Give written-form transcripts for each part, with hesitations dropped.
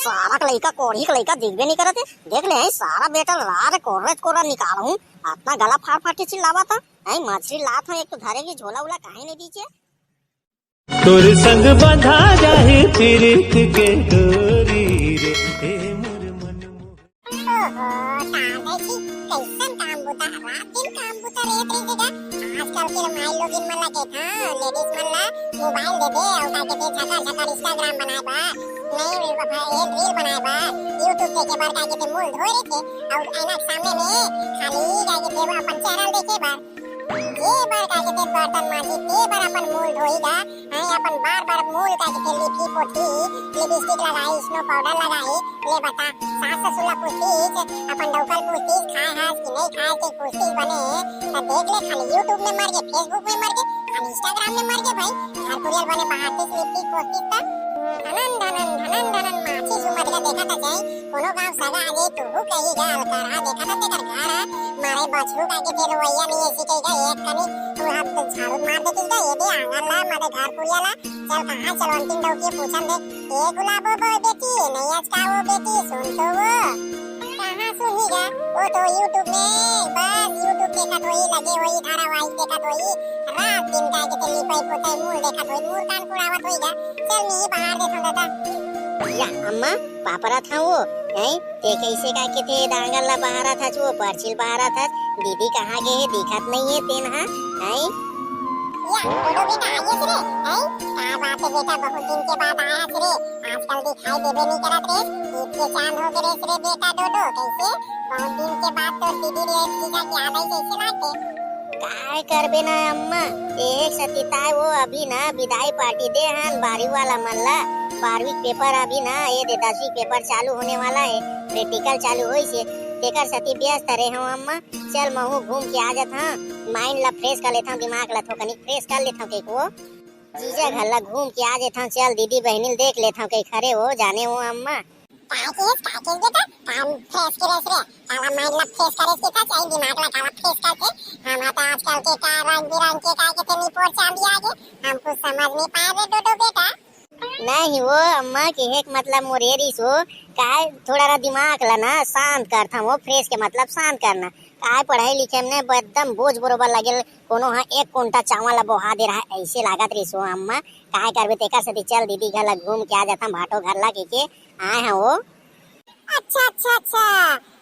सारा का लइका कोढ़ी का लइका दिखबे नहीं करते। देख ले सारा बेटा लार कोर्रा निकाल हूँ अपना गला फाड़ फाड़ के चिल्लावा था। मछली लात हूँ एक तो धरे की झोला उला काहे नहीं दीजिए। तोर संग बंधा जाए प्रीत के डोरी रे ए मोर मन कैसन काम बुता रात दिन काम बुता रेत रही जगह। आजकल के माई लोग इन मन लगे था लेडीज मन ला मोबाइल दे दे और का के झका झका इंस्टाग्राम बनाए बा नहीं बाबा ये रील बनाए बा यूट्यूब देखे बार का के मूल धोए रखे और आईना के सामने में खाली का के अपन चेहरा देखे बा ये बार का के बर्तन माजी ते बार अपन मूल धोईगा है अपन बार मूल का के लिपि पोती लिपस्टिक लगाई स्नो पाउडर लगाई ले बता सास ससुर ला पूछती अपन डौकल पूछती खाए हास कि नहीं खाए के पूछती बने त देख ले खाली यूट्यूब में मर गए फेसबुक में मर गए खाली इंस्टाग्राम में मर गए भाई हर कुरियल बने बाहर से लिपि पोती त धनन माची सुमत का देखा था जाए कोनो गांव सगा आ गई तू कही गाल करा देखा था तेकर घर मारे बछरू का के फिर वैया नहीं ऐसी कहेगा एक कनी तू हाथ झाड़ू मार देती का ये दे आंगन ला मारे घर पुरिया ला चल कहां चल अंतिम डौकी पूछन दे ए गुलाबो बेटी नहीं आज का वो बेटी सुन तो वो कहां सुनेगा वो तो YouTube में बस YouTube देखा तो ही लगे वही धारावाहिक देखा तो ही रात दिन का के लिपाई पोताई मूल देखा तो मूल कान पुरावत होईगा चल मी बाहर देखो दादा या अम्मा पापरा था वो ते कैसे का के थे दांगल ला बहारा था जो परचिल बहारा था दीदी कहाँ गए दिखत नहीं है तेन हा या डोडो बेटा आगे रे का बात है बेटा बहुत दिन के बाद आया रे आजकल दिखाई देबे नहीं करत रे ईद के चांद हो गए रे बेटा डोडो कैसे बहुत दिन के बाद तो दीदी रे जीजा की याद आई कैसे लागे काय करबे ना अम्मा एक सतीताय वो अभी ना विदाई पार्टी दे हन 12वीं वाला मन ला 12वीं पेपर अभी ना ये दे 10वीं पेपर चालू होने वाला है प्रैक्टिकल चालू होई से तेकर सती व्यस्त रहे हूं अम्मा चल महू घूम के आ जात हां माइंड ला फ्रेश कर लेता हूं दिमाग ला थोकनी फ्रेश कर लेता हूं के को जीजा घर ला घूम के आ जाता हूं चल दीदी बहनी देख लेता हूं के खरे हो जाने हो अम्मा काके बेटा काम फ्रेश करे रे साला माइंड ला फ्रेश करे के था चाहिए दिमाग ला काला फ्रेश करके हम आता आजकल के का रंग बिरंग के का के निपोर चांदी आगे हम कुछ समझ नहीं पाए रे डोडो बेटा नहीं वो अम्मा के एक मतलब मोरेरी सो काय थोड़ा रा दिमाग ला ना शांत करता वो फ्रेश के मतलब शांत करना काय पढ़ाई लिखे में एकदम बोझ बरोबर लगे कोनो हाँ एक कुंटा चावल बोहा दे रहा है ऐसे लागत रही सो अम्मा काय करबे तेकर से चल दीदी घर ला घूम के आ जाता भाटो घर ला के आए हैं वो अच्छा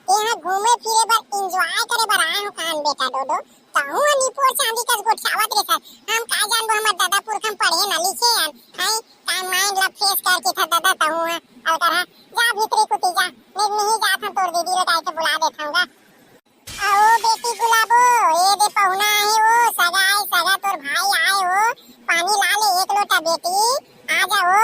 यहाँ घूमे फिरे बर एंजॉय करे बर आए हो कान बेटा डोडो कहूं निपोर चांदी का गोठावत रे सर हम का जानबो हमर दादा पुरखम पढ़े ना लिखे हैं का माइंड ला फ्रेश करके था दादा कहूं और कहा जा भीतरी कुटी जा मैं नहीं जात हूं तोर दीदी रे के बुला देताऊंगा आओ बेटी गुलाबो ये दे पहुना है वो सगा तोर भाई आए हो पानी ला ले एक लोटा बेटी आ जाओ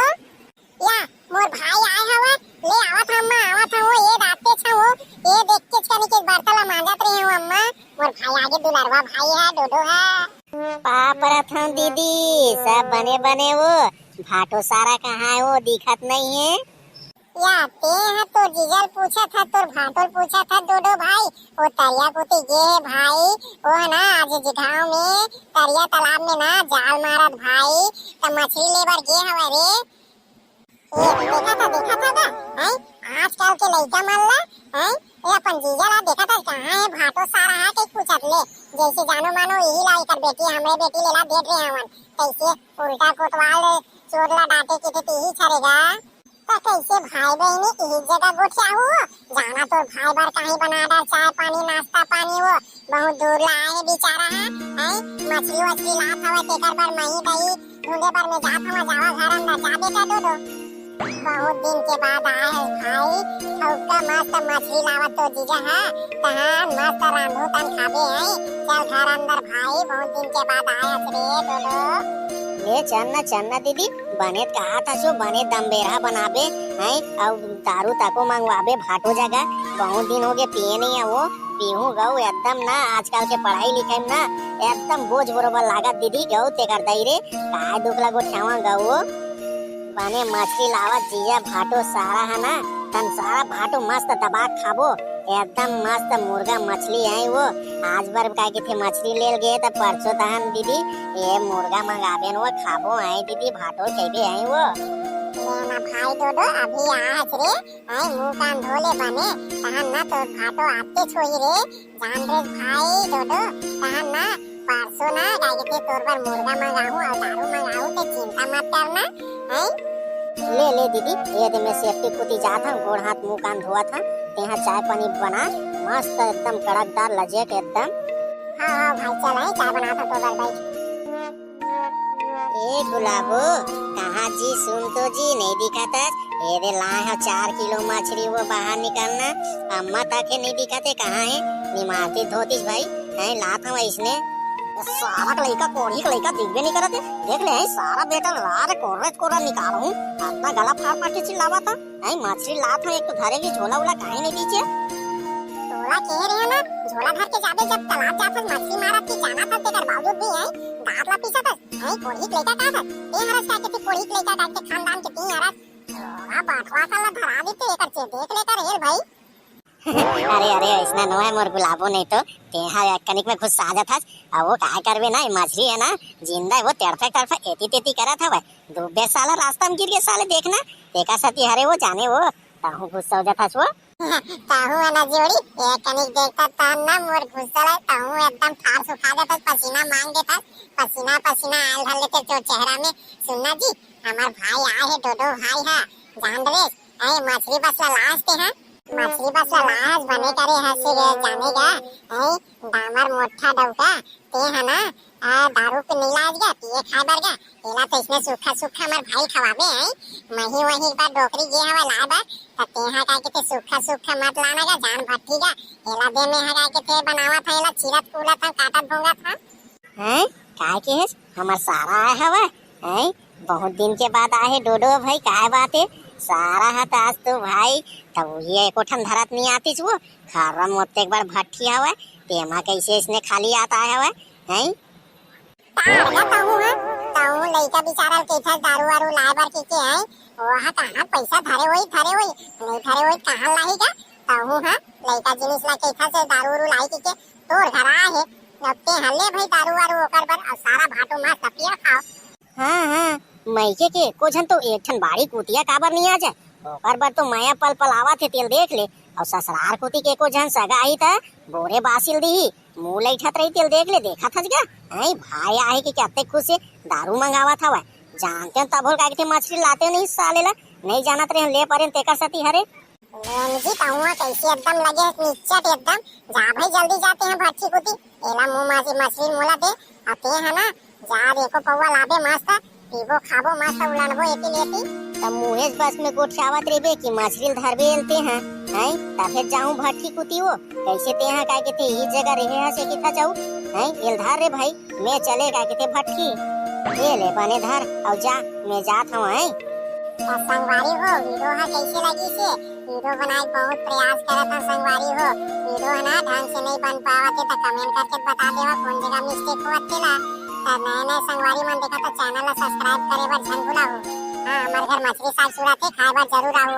या मोर भाई आए हवा ले आवत अम्मा आवत हो ये राते छ हो ये देख के छनी के बर्तला मांगत रही हूं अम्मा मोर भाई आगे दुलरवा भाई है डोडो है पापरा था दीदी सब बने बने वो भाटो सारा कहाँ है वो दिखत नहीं है या ते है तो जीजल पूछा था तोर भाटोल पूछा था डोडो भाई वो तरिया कुटी गे है भाई वो है ना आज जिगाव में तरिया तालाब में ना जाल मारत भाई त मछली लेबर गे हवा रे ये देखा था का हैं आजकल के लइका मन ला हैं ये अपन जीजा ला देखा था कहां है भाटो सारा है के पूछत ले जैसे जानो मानो यही ला कर बेटी हमरे बेटी लेला देख रहे हवन कैसे उल्टा कोतवाल चोर ला डांटे के ते ही छरेगा तो कैसे भाई बहनी एक जगह गोठिया हो जाना तो भाई बार कहीं बना डा चाय पानी नाश्ता पानी वो बहुत दूर ला है बेचारा है मछली वछली लात हवा तेकर बार मही दही ढूंढे बार में जात हवा जावा घर अंदर जा बेटा डोडो बहुत दिन के बाद आए है भाई ठौका मस्त मछली लावत तो जीजा है तहां मस्त रांधो तन खाबे है चल घर अंदर भाई बहुत दिन के बाद आया रे डोडो ले चन्ना दीदी बने कहा था सो बने दम बेरा बनाबे हैं और दारू ताको मंगवाबे भाटो जगह बहुत दिन हो गए पिए नहीं है वो पीहू गऊ एकदम ना आजकल के पढ़ाई लिखाई में ना एकदम बोझ बरोबर लागत दीदी गऊ ते कर दई रे काय दुख लगो ठेवा गऊ बने मछली लावत जीजा भाटो सारा है ना तन सारा भाटो मस्त दबा खाबो एकदम मस्त मुर्गा मछली है वो आज बार का के थे मछली ले गए त परसों तहन दीदी ये मुर्गा मंगाबे न वो खाबो है दीदी भाटो कहबे है वो लेना भाई डोडो अभी आज रे आई मुंह कान धोले बने तहन ना तो फाटो आते छोई रे जान रे भाई डोडो तहन ना परसों ना गायके तोर पर मुर्गा मंगाऊं और दारू मंगाऊं ते चिंता मत करना आई ले दीदी ये दे मैं सेफ्टी कुती जात हूँ गोड़ हाथ मुंह कान धोआ था यहाँ चाय पानी बना मस्त एकदम कड़कदार लजेक एकदम। हाँ भाई चल आई चाय बनाता तो बर भाई ए गुलाबो कहाँ जी सुन तो जी नहीं दिखाता ये दे लाए है 4 किलो मछली वो बाहर निकालना अम्मा ताके नहीं दिखाते कहाँ है निमारती धोतीस भाई नहीं लात हूँ इसने सारा लड़का कोढ़ी लड़का दिख भी नहीं करते देख ले सारा बेटा लार कोरा निकालूं अपना गला फाड़ के चिल्लावा था आई मछली लात हूँ एक तो धरे की झोला उला काहे नहीं दीजिए तोला कह रहे ना झोला भर के जाबे जब तालाब जाता मछली मारत की जाना था तेकर बावजूद भी है दांत ला पीसा था है कोढ़ी लड़का का था ए हरस का के कोढ़ी लड़का का के खानदान के 3 हरस तोरा बाटवा का ला धरा देते एकर चे देख ले कर हेल भाई अरे इसना नो है मोर गुलाबो नहीं तो तेहा कनिक में खुद साजा था अब वो काय करवे ना मछली है ना जिंदा है वो तड़फे एती तेती करा था भाई दुबे साला रास्ता में गिर गया साले देखना देखा सती हरे वो जाने वो ताहू गुस्सा हो जाता छो ताहू है ना जोड़ी एक कनिक देखता तान ना मोर गुस्सा है ताहू एकदम थार सुखा देता पसीना मांग देता पसीना आल हल लेते तो चेहरा में सुनना जी हमार भाई आए है डोडो भाई है जान रे ए मछली बस लास्ट है मछली बस लाज बने करे हंसे गए जानेगा ऐ दामर मोटा डौका ते है ना दारू पे नीलाज गया पिए खाए बर गया एला तो इसने सूखा हमार भाई खवाबे हैं मही वही बार डोकरी गे हवा ला बा त ते हा का के सूखा मत लाना गा जान भट्टी गा एला दे में हा का के थे बनावा था एला चिरत कूला था काटत भोंगा था हैं काय के है हमार सारा आया हवा हैं बहुत दिन के बाद आए डोडो भाई काय बात है सारा हाथ आज तो भाई तब ये कोठन धरत नहीं आती वो खारा मोते एक बार भट्टी हवा तेमा कैसे इसने खाली आता है हवा हैं ताऊ लइका बेचारा कैसा दारू वारू लाए बर के है वहां कहां पैसा धरे होई नहीं धरे होई कहां लाहीगा ताऊ हां लइका जिनिस ला कैसा से दारू वारू लाई के तोर घर आए है नते हल्ले भाई दारू वारू ओकर बर और सारा भाटो मां सपिया खाओ हां मैके के कोझन तो एक ठन बाड़ी कुतिया काबर नहीं आ जाए ओकर बर तो माया पल आवा थे तेल देख ले और ससुरार कुती के कोझन सगा आई था बोरे बासिल दी मुंह लइठत रही तेल देख ले देखा था क्या आई भाई आए कि कितने खुश से दारू मंगावा था वह जानते हैं तब का के मछली लाते नहीं साले ला नहीं जानत रहे ले परे तेकर सती हरे जी ताऊ कैसे एकदम लगे निच्चट एकदम जा भाई जल्दी जाते हैं भट्टी कुती एला मुंह मासी मछली मोला दे आते है ना जा देखो पौवा लाबे मस्त पीबो खाबो मस्त उलानबो एती लेती तब मुहेश बस में गोठियावत रेबे कि मछली धरबे एलते हैं हैं तब जाऊं भट्टी कुती वो कैसे ते हैं काय के थे ई जगह रहे है से किथा जाऊं हैं एल धर रे भाई मैं चले काय के थे भट्टी ये ले बने धर और जा मैं जात हूं हैं संगवारी हो वीडियो है कैसे लगी से वीडियो बनाए बहुत प्रयास करा था संगवारी हो वीडियो है ना ढंग से नहीं बन पावा थे तो कमेंट करके बता देवा कौन जगह मिस्टेक हुआ थेला तो नए संगवारी मन देखा तो चैनल ला सब्सक्राइब करे बर झन भुलाओ हां हमारे घर मछली साग सुरा थे खाए बर जरूर आओ